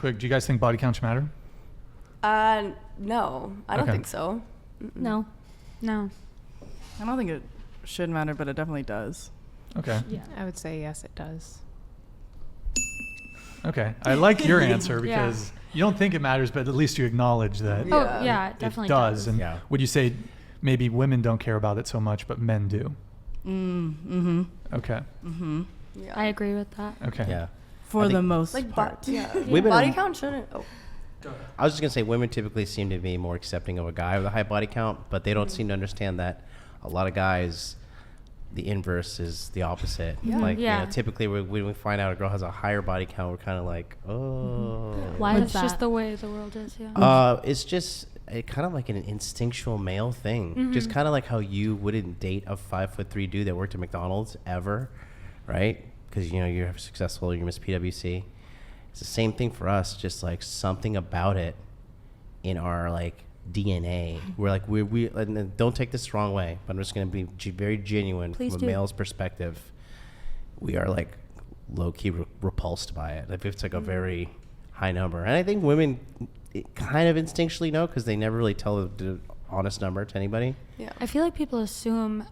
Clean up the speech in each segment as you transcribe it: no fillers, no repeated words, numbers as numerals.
quick. Do you guys think body counts matter? No, I don't think so. No. I don't think it should matter, but it definitely does. Okay. Yeah, I would say yes, it does. Okay. I like your answer because you don't think it matters, but at least you acknowledge that Yeah. Oh, yeah, it definitely it does. And Yeah. would you say maybe women don't care about it so much, but men do? Okay. Yeah. I agree with that. Okay. Yeah. For the most Like, part. Women body are- count shouldn't. Oh, I was just gonna say women typically seem to be more accepting of a guy with a high body count, but they don't seem to understand that a lot of guys, the inverse is the opposite. Like Yeah. typically when we find out a girl has a higher body count, we're kind of like, oh. Why It's is just that? the way the world is, yeah. It's just kind of like an instinctual male thing. Just kind of like how you wouldn't date a 5'3" dude that worked at McDonald's ever, right? Because you're successful, you're Miss PWC. It's the same thing for us. Just like something about it in our like DNA. We're like we and don't take this the wrong way, but I'm just gonna be very genuine Please from do. a male's perspective. We are like low key repulsed by it. If it's like a very high number, and I think women kind of instinctually know because they never really tell the honest number to anybody. yeah. I feel like people assume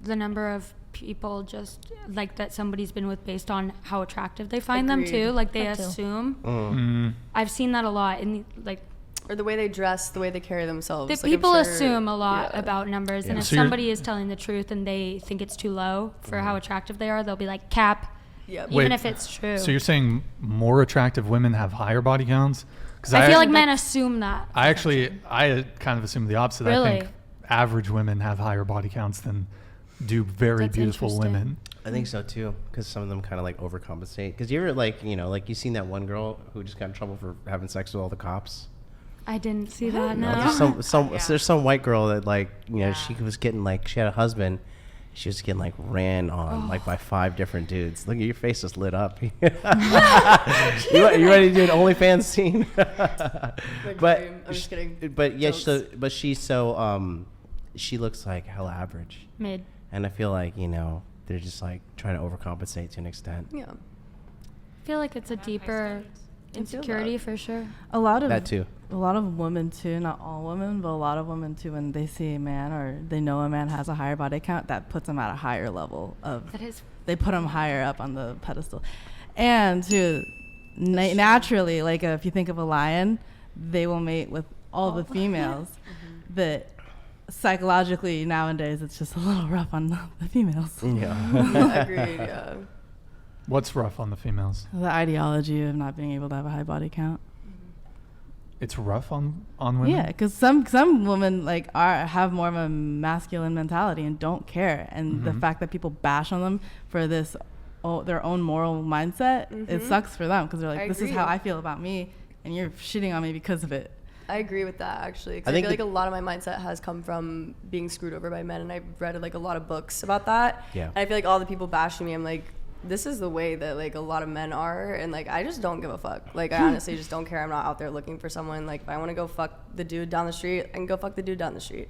the number of people just like that somebody's been with based on how attractive they find them Agreed. too. Like they That too. assume. Mm. I've seen that a lot in like Or the way they dress, the way they carry themselves. the Like, I'm people sure- assume a lot yeah. about numbers, and Yeah. if So you're- somebody is telling the truth and they think it's too low for how attractive they are, they'll be like cap, Yep. even Wait, if it's true. So you're saying more attractive women have higher body counts? Because I feel like men assume that. I kind of assume the opposite. I Really? think average women have higher body counts than do very That's beautiful interesting. women. I think so too, because some of them kind of like overcompensate. Because you ever like like you seen that one girl who just got in trouble for having sex with all the cops. I didn't see that. No, No. there's some white girl that like she was getting like she had a husband. She was getting like ran on like by 5 different dudes. Look at your face just lit up. you ready to do an OnlyFans scene? but dream. I'm just kidding. But yeah, Jokes. she's so she looks like hell average, Mid. and I feel like they're just like trying to overcompensate to an extent. Yeah. I feel like it's a deeper feel insecurity that. for sure. A lot of That too. A lot of women too, not all women, but a lot of women too, when they see a man or they know a man has a higher body count, that puts them at a higher level of. That is. They put them higher up on the pedestal, and too, naturally, like if you think of a lion, they will mate with all the females, but psychologically nowadays it's just a little rough on the females. Yeah. Agreed. Yeah. What's rough on the females? The ideology of not being able to have a high body count. It's rough on women? Yeah, because some women like have more of a masculine mentality and don't care, and the fact that people bash on them for this, their own moral mindset, it sucks for them because they're like, I this is agree. how I feel about me, and you're shitting on me because of it. I agree with that actually. 'Cause I I, think feel like the- a lot of my mindset has come from being screwed over by men, and I've read like a lot of books about that. Yeah. And I feel like all the people bashing me, I'm like, this is the way that like a lot of men are, and like I just don't give a fuck. Like I honestly just don't care. I'm not out there looking for someone. Like if I want to go fuck the dude down the street, I can go fuck the dude down the street.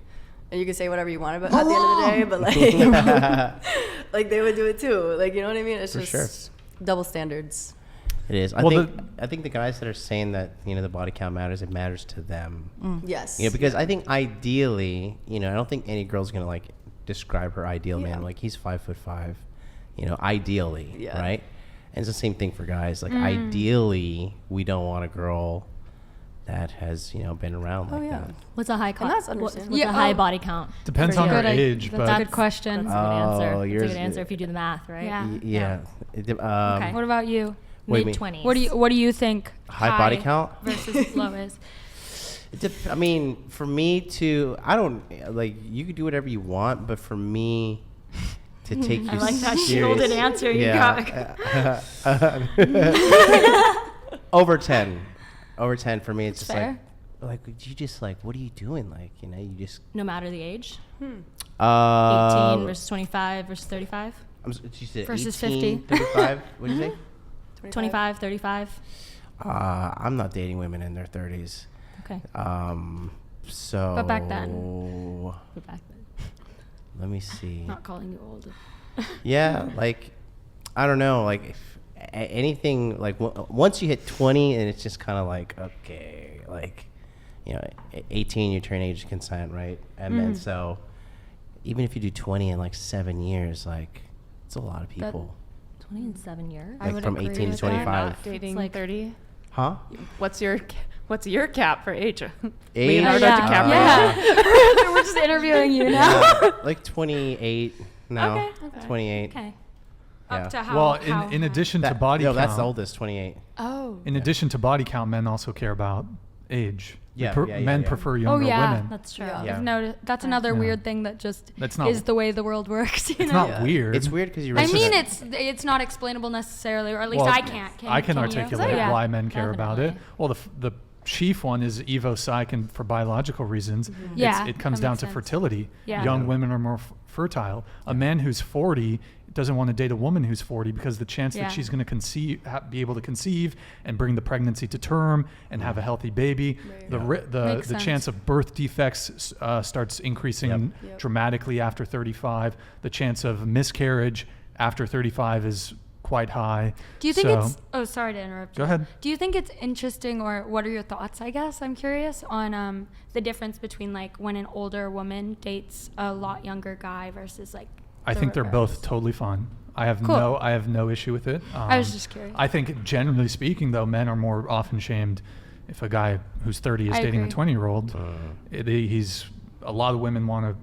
And you can say whatever you want about at the end of the day, but like like they would do it too. Like you know what I mean? It's For just sure. double standards. It is. Well, I think the guys that are saying that the body count matters, it matters to them. Yes. Because I think ideally, I don't think any girl's gonna like describe her ideal Yeah. man like he's 5'5". Ideally, Yeah. right? And it's the same thing for guys. Like ideally, we don't want a girl that has been around like yeah. that. What's a high count? that's What's understandable. a high body count? Depends for on you? her Good, age, that's but a good question. That's a good answer. That's a yours- good answer if you do the math, right? Yeah. Yeah. Okay. What about you? What do you mean? Mid-20s. What do you think? High body count? versus low is. I mean, for me to, I don't like. You could do whatever you want, but for me to take you I like that serious, shielded answer you over 10, over 10 for me. It's just fair. like you just like, what are you doing? Like you just. No matter the age. 18 Uh, versus 25 versus 35. She said Versus 18, 50. 35. What did you say? 25, 35. I'm not dating women in their 30s. Okay. So. But back then. We're back then. Let me see. Not calling you old. Yeah, like I don't know, like anything like once you hit 20, and it's just kind of like, okay, like, you know, 18 you turn age of consent, right? And then so even if you do 20 in like 7 years, like it's a lot of people. 20 in 7 years. I Like would from agree 18 to with that. 25. Not dating It's like- 30. Huh? What's your cap for age? Age? Leonardo Yeah. DiCaprio. Yeah. We're just interviewing you now. Yeah, like 28 now. Okay. 28. Okay. Yeah. Up to how? Well, how in high? addition to That, body no, count, that's the oldest, 28. Oh. in addition to body count, men also care about age. Yeah, yeah, Men yeah. prefer Oh younger yeah, women. That's true. Yeah. Yeah. I've noticed. That's another Yeah. weird thing that just That's not- is the way the world works. You It's know? not Yeah. weird. It's weird because you. I mean, it's not explainable necessarily, or at least Well, I can't. I can you? articulate Yeah. why men care about it. Definitely. Well, the chief one is Evo Psych, and for biological reasons, Yeah, it comes that down makes to sense. fertility. Yeah. Young Yeah. women are more fertile. A man who's 40 doesn't want to date a woman who's 40 because the chance Yeah. that she's going to conceive, be able to conceive and bring the pregnancy to term and have a healthy baby, Right. the Yeah. ri- the Makes the sense. chance of birth defects starts increasing Yep. Yep. dramatically after 35. The chance of miscarriage after 35 is quite high. Do you think So- it's? Oh, sorry to interrupt. Go you. ahead. Do you think it's interesting, or what are your thoughts? I guess I'm curious on the difference between like when an older woman dates a lot younger guy versus like. I the think they're both reverse. totally fine. I have Cool. no issue with it. I was just curious. I think generally speaking, though, men are more often shamed if a guy who's 30 is I dating a agree. 20-year-old. He's a lot of women want to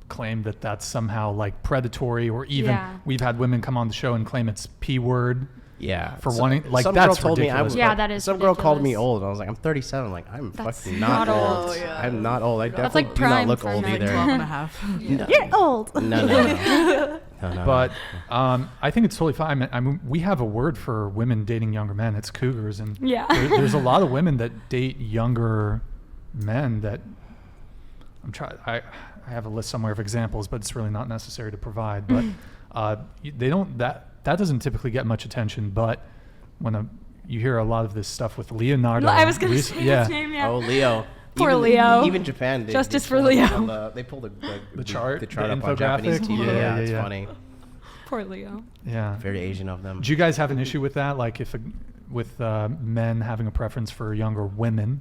claim that that's somehow like predatory, or even Yeah. we've had women come on the show and claim it's P word. Yeah. For wanting- like, some that's girl told me I ridiculous. was. Yeah, that is Some girl called me ridiculous. old. And I was like, I'm 37. Like, I'm That's fucking not not old. old. Oh, yeah. I'm not old. I That's definitely like do not prime look for old men. either. 12 and a half. No. You're old. No, no, no. No. But I think it's totally fine. I mean, we have a word for women dating younger men. It's cougars, and Yeah. there's a lot of women that date younger men. That I have a list somewhere of examples, but it's really not necessary to provide. But they don't that doesn't typically get much attention. But when you hear a lot of this stuff with Leonardo, I was gonna rec- say yeah, his name. Yeah. Oh, Leo. Poor Even- Leo. Even Japan. Justice they for pulled Leo. up on they pulled The chart, The chart the up on Japanese infographic. TV. Yeah, Yeah, yeah, it's yeah. funny. Poor Leo. yeah. Very Asian of them. Do you guys have an issue with that? Like with men having a preference for younger women?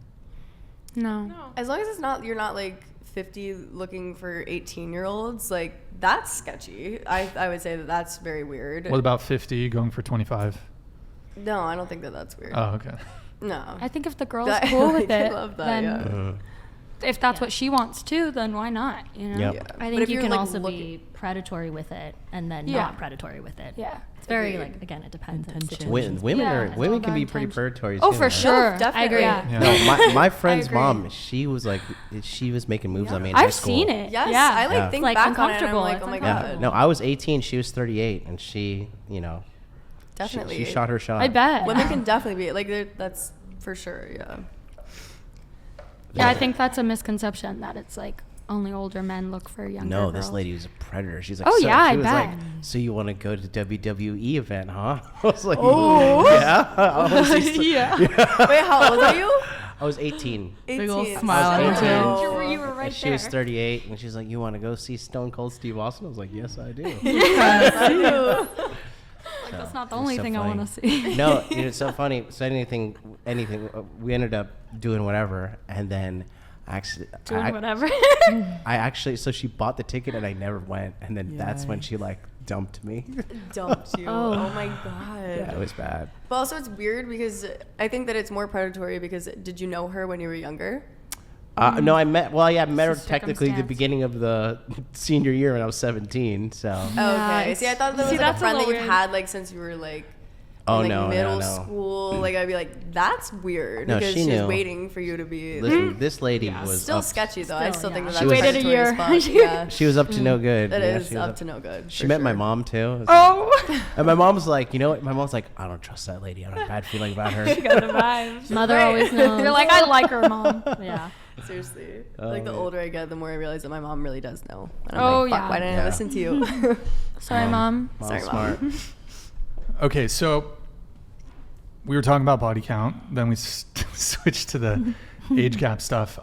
No. As long as you're not like 50 looking for 18-year-olds, like that's sketchy. I would say that that's very weird. What about 50 going for 25? No, I don't think that that's weird. Oh, okay. No. I think if the girl's That- cool with I it, love that, then yeah. if that's what she wants too, then why not? You know. Yep. Yeah. I But think if you you're, can like, also looking- be predatory with it and then Yeah. not predatory with it. Yeah. It's very Agreed. like, again, it depends on Intention. situations. Women Yeah, are it's women all can be about pretty intention. predatory. Oh, too, for man. sure. definitely. I agree. Yeah. Yeah. No, my friend's agree. mom, she was making moves on me in high I've school. seen it. Yes, Yeah. I like Yeah. think Like, back on it and I'm uncomfortable. like, It's oh my uncomfortable. god. Yeah. No, I was 18. She was 38, and she, Definitely. she shot her shot. I bet. Women can definitely be like that's for sure. Yeah. Yeah, I think that's a misconception that it's like only older men look for younger No, girls. this lady was a predator. She's like, Oh, so, yeah, she I was bet. like, so you want to go to WWE event, huh? I was like, Oh. yeah. Wait, how old are you? I was 18. 18. Big ol' smile on her face. You were right And she there. was 38, and she's like, you want to go see Stone Cold Steve Austin? I was like, yes, I do. Like, that's not the It was only so thing I funny. want to see. No, it's so funny. So anything, we ended up doing whatever, and then actually, Doing whatever. I actually, so she bought the ticket, and I never went, and then that's when she like dumped me. Dumped you. Oh. Oh my god. Yeah, it was bad. But also it's weird because I think that it's more predatory because did you know her when you were younger? No, I met. Well, yeah, I met her It's a technically the circumstance. beginning of the senior year when I was 17. So. Okay. See, I thought that was like a that's a friend that little you've weird. had like since you were like Oh in, like, no, middle no, no. school. Like I'd be like, that's weird No, because she she's knew. waiting for you to be Listen, this lady was still up, sketchy though. I Still, still think yeah. that She that's waited a predatory year. as fuck. Yeah. She was up to no good. That Yeah, is she was up to no good. She for met my sure. mom too. It was Oh. And my mom's like, you know what? My mom's like, I don't trust that lady. I have a bad feeling about her. Got the vibes. Mother Right. always knows. You're like, I like her, mom. yeah. Seriously. Oh, Like the man. older I get, the more I realize that my mom really does know. And I'm Oh, like, fuck, yeah. why didn't Yeah. I listen to you? Sorry, mom. Mom's Sorry, smart. Mom. Okay, so we were talking about body count. Then we switched to the age gap stuff.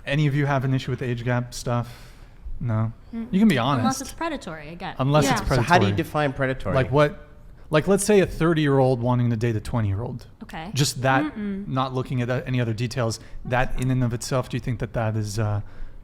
Any of you have an issue with age gap stuff? No. You can be honest. Unless it's predatory again. Unless Yeah. it's So predatory. So how do you define predatory? Like what? Like let's say a 30-year-old wanting to date a 20-year-old. Okay. Just that, not looking at any other details. That in and of itself, do you think that is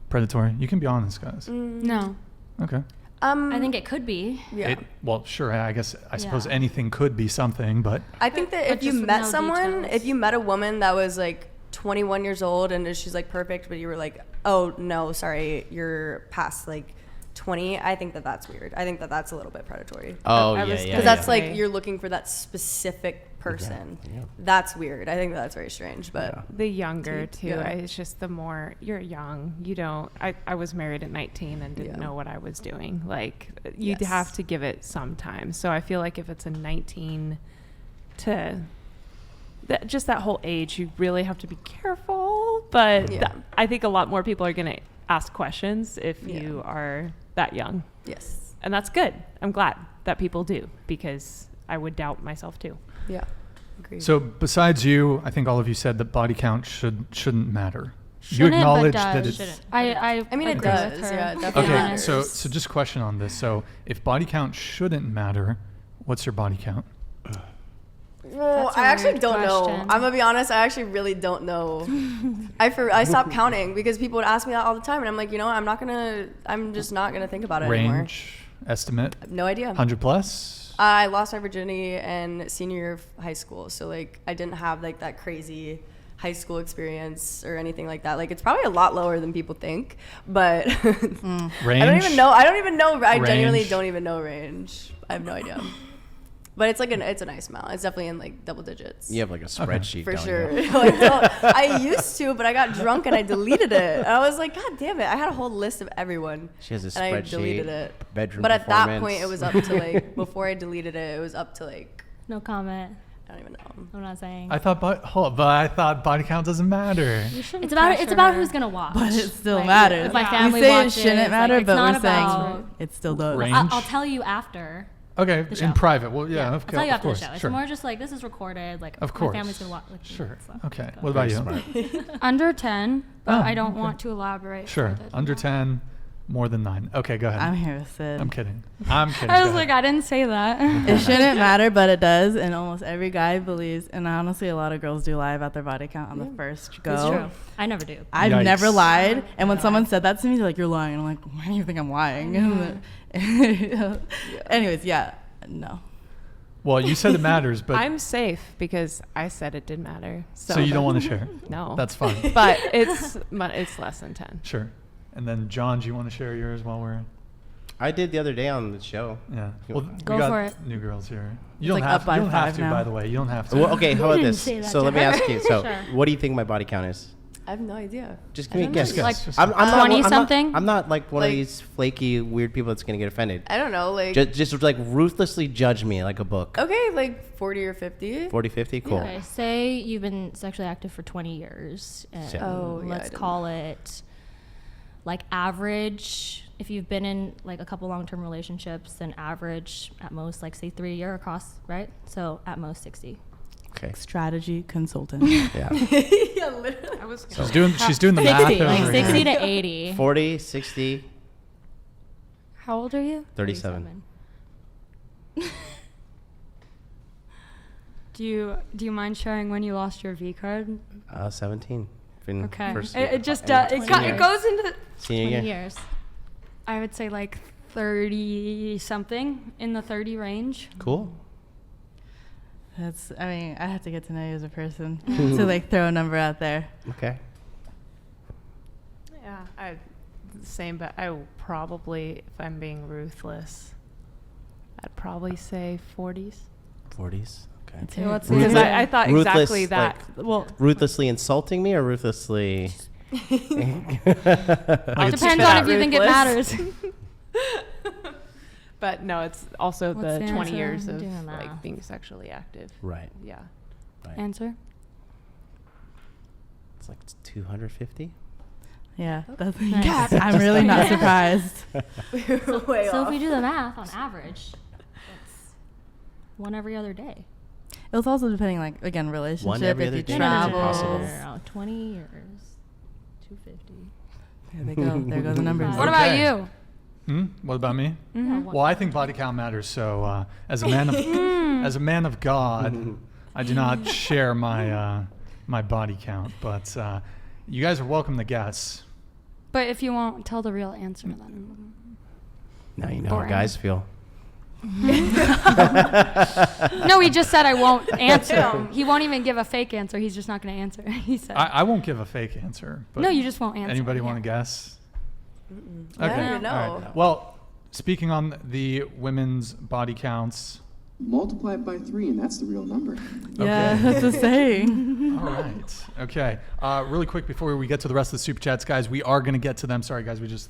predatory? You can be honest, guys. No. Okay. I think it could be. Yeah. Well, sure. I suppose Yeah. anything could be something, but I think that But if you just with met no someone, details. if you met a woman that was like 21 years old and she's like perfect, but you were like, oh no, sorry, you're past like 20, I think that that's weird. I think that that's a little bit predatory. oh I yeah, was yeah. Because yeah. that's like Right. you're looking for that specific person. yeah. That's weird. I think that's very strange, but Yeah. The younger too. Yeah. It's just the more you're young, you don't. I was married at 19 and didn't Yeah. know what I was doing. Like you'd Yes. have to give it some time. So I feel like if it's a 19 to just that whole age, you really have to be careful. But Yeah. I think a lot more people are gonna ask questions if Yeah. you are that young, yes. and that's good. I'm glad that people do because I would doubt myself too. Yeah. Agreed. so besides you, I think all of you said that body count shouldn't matter. Shouldn't, you acknowledge but that does. it's I I mean, it agree does, with her. yeah, it definitely okay. matters. So just question on this. So if body count shouldn't matter, what's your body count? Well, That's a I actually weird don't know. question. I'm gonna be honest. I actually really don't know. I stopped counting because people would ask me that all the time, and I'm like, you know, I'm just not gonna think about it anymore. Range estimate? I have no idea. 100 plus? I lost my virginity in senior year of high school, so like I didn't have like that crazy high school experience or anything like that. Like it's probably a lot lower than people think, but Range? I don't even know. I genuinely Range? don't even know range. I have no idea. But it's like it's a nice amount. It's definitely in like double digits. You have like a spreadsheet. For don't sure. you? Like, no, I used to, but I got drunk and I deleted it. And I was like, God damn it. I had a whole list of everyone. She has a And I spreadsheet. deleted it. Bedroom But at that point, performance. it was up to like, before I deleted it, it was up to like, No comment. I don't even know. I'm not saying. I thought body count doesn't matter. You shouldn't It's about pressure about her. who's gonna watch. But it still Like, matters. If my Yeah. family we say watches, it shouldn't like, matter, it's but not we're saying about. it still does. Range? I'll tell you after. Okay, The show. in private. Well, yeah, I'll of, tell you of after course. the show. It's Sure. more just like this is recorded. Like Of course. my family's gonna watch. Like, Sure. so, Okay. go. What about Very you? smart. Under 10, but Oh, I don't okay. want to elaborate. Sure. further than Under that. 10, more than 9. Okay, go ahead. I'm here with Sid. I'm kidding. I'm kidding. I Go was like, ahead. I didn't say that. It shouldn't matter, but it does, and almost every guy believes. And honestly, a lot of girls do lie about their body count on the first go. It's True. I never do. I've Yikes. never lied, and when someone said that to me, they're like, "You're lying." And I'm like, "Why do you think I'm lying?" Anyways, yeah, no. Well, you said it matters, but I'm safe because I said it did matter. so you don't want to share. No. That's fine. But it's less than 10. Sure. And then, John, do you want to share yours while we're? I did the other day on the show. Yeah. Well, Go we got for it. new girls here. It's You don't like have up to. by You don't have 5 to. now. By the way, you don't have to. Well, okay, how about didn't this? say that So to let me her. ask you. So, Sure. what do you think my body count is? I have no idea. Just give me a don't guess. know. Like I'm not 20 I'm not- something? I'm not like one Like- of these flaky, weird people that's gonna get offended. I don't know. Like, Just like ruthlessly judge me like a book. okay, like 40 or 50. 40, 50, cool. Okay, say you've been sexually active for 20 years. And Yeah. Oh, yeah, I let's didn't call it like average. If you've been in like a couple long-term relationships, then average at most like say 3 year across, right? So at most 60. Okay. Strategy consultant. Yeah. Yeah, literally. I was She's doing the math 60, like over 60 here. to 80. 40, 60, How old are you? 37. Do you mind sharing when you lost your V card? 17. Been Okay. first- It just and it senior- goes into Senior 20 year. years. I would say like 30 something, in the 30 range. Cool. That's. I mean, I have to get to know you as a person to like throw a number out there. Okay. Yeah, same, but I will probably, if I'm being ruthless, I'd probably say 40s. 40s. Okay. Okay, what's the Because other- I thought Ruthless, exactly that. like, Well, ruthlessly insulting me or ruthlessly? Like It it's- depends on if you think it matters. But no, it's also What's the the 20 answer? years I'm of doing like math. being sexually active. Right. Yeah. Right. Answer. It's like 250. yeah, that's. Nice. I'm really not surprised. We were way So off. if we do the math on average, it's one every other day. It was also depending, like again, relationship. every If other you day. travel, Impossible. No, 20 years, 250. There they go. There go the numbers. What about Okay. you? What about me? Mhm. Well, I think body count matters. So, as a man of God, I do not share my my body count. But you guys are welcome to guess. But if you won't tell the real answer, then Now you know how Boring. guys feel. no, he just said I won't answer. He won't even give a fake answer. He's just not going to answer. He said. I won't give a fake answer. But No, you just won't answer. Anybody Yeah. want to guess? I don't even all know. right. Well, speaking on the women's body counts. Multiply it by 3, and that's the real number. Yeah, Okay. that's a saying. All right. Okay. Really quick before we get to the rest of the super chats, guys, we are going to get to them. Sorry, guys, we just